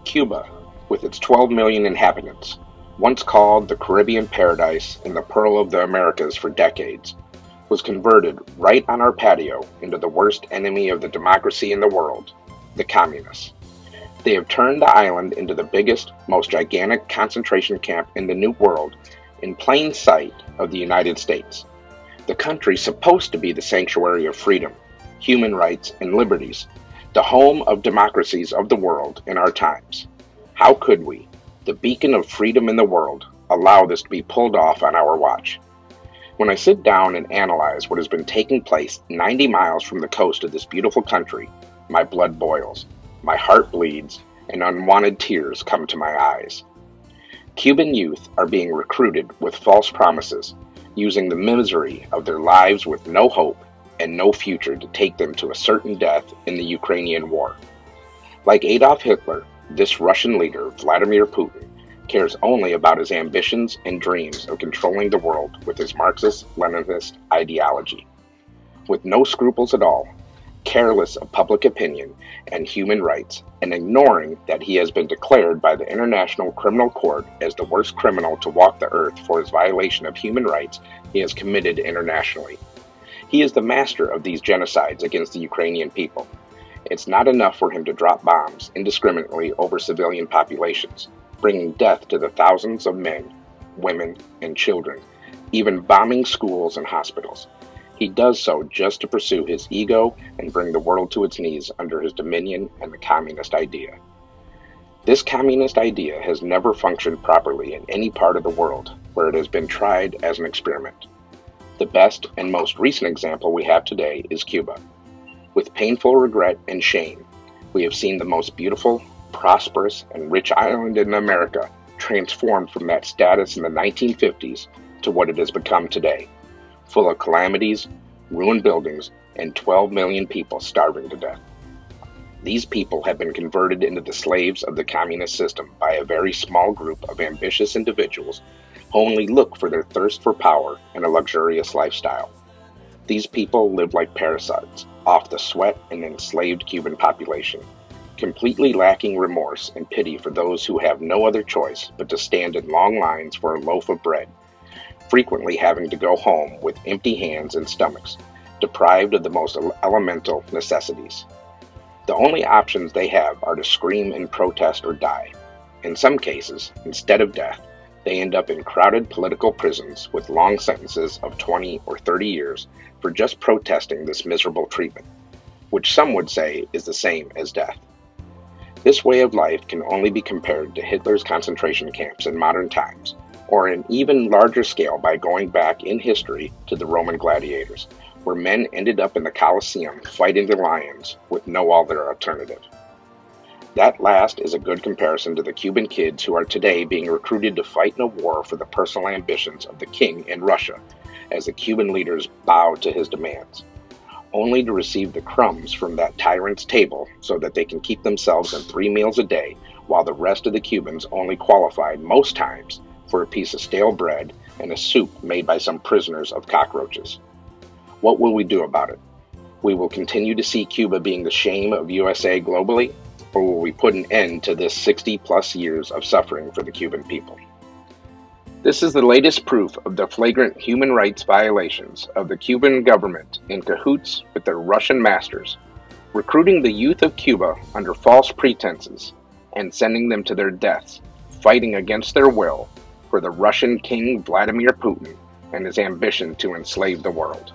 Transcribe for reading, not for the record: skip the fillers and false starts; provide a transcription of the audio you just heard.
Cuba, with its 12 million inhabitants, once called the Caribbean paradise and the pearl of the Americas for decades, was converted right on our patio into the worst enemy of the democracy in the world, the communists. They have turned the island into the biggest, most gigantic concentration camp in the New World in plain sight of the United States. The country supposed to be the sanctuary of freedom, human rights, and liberties, the home of democracies of the world in our times. How could we, the beacon of freedom in the world, allow this to be pulled off on our watch? When I sit down and analyze what has been taking place 90 miles from the coast of this beautiful country, my blood boils, my heart bleeds, and unwanted tears come to my eyes. Cuban youth are being recruited with false promises, using the misery of their lives with no hope and no future to take them to a certain death in the Ukrainian war. Like Adolf Hitler, this Russian leader, Vladimir Putin, cares only about his ambitions and dreams of controlling the world with his Marxist-Leninist ideology. With no scruples at all, careless of public opinion and human rights, and ignoring that he has been declared by the International Criminal Court as the worst criminal to walk the earth for his violation of human rights he has committed internationally. He is the master of these genocides against the Ukrainian people. It's not enough for him to drop bombs indiscriminately over civilian populations, bringing death to the thousands of men, women, and children, even bombing schools and hospitals. He does so just to pursue his ego and bring the world to its knees under his dominion and the communist idea. This communist idea has never functioned properly in any part of the world where it has been tried as an experiment. The best and most recent example we have today is Cuba. With painful regret and shame, we have seen the most beautiful, prosperous, and rich island in America transformed from that status in the 1950s to what it has become today, full of calamities, ruined buildings, and 12 million people starving to death. These people have been converted into the slaves of the communist system by a very small group of ambitious individuals who only look for their thirst for power and a luxurious lifestyle. These people live like parasites, off the sweat and enslaved Cuban population, completely lacking remorse and pity for those who have no other choice but to stand in long lines for a loaf of bread, frequently having to go home with empty hands and stomachs, deprived of the most elemental necessities. The only options they have are to scream and protest or die. In some cases, instead of death, they end up in crowded political prisons with long sentences of 20 or 30 years for just protesting this miserable treatment, which some would say is the same as death. This way of life can only be compared to Hitler's concentration camps in modern times, or in an even larger scale by going back in history to the Roman gladiators, where men ended up in the Colosseum fighting the lions with no other alternative. That last is a good comparison to the Cuban kids who are today being recruited to fight in a war for the personal ambitions of the king in Russia, as the Cuban leaders bow to his demands, only to receive the crumbs from that tyrant's table so that they can keep themselves on 3 meals a day, while the rest of the Cubans only qualified most times for a piece of stale bread and a soup made by some prisoners of cockroaches. What will we do about it? We will continue to see Cuba being the shame of USA globally, or will we put an end to this 60-plus years of suffering for the Cuban people? This is the latest proof of the flagrant human rights violations of the Cuban government in cahoots with their Russian masters, recruiting the youth of Cuba under false pretenses and sending them to their deaths, fighting against their will for the Russian King Vladimir Putin and his ambition to enslave the world.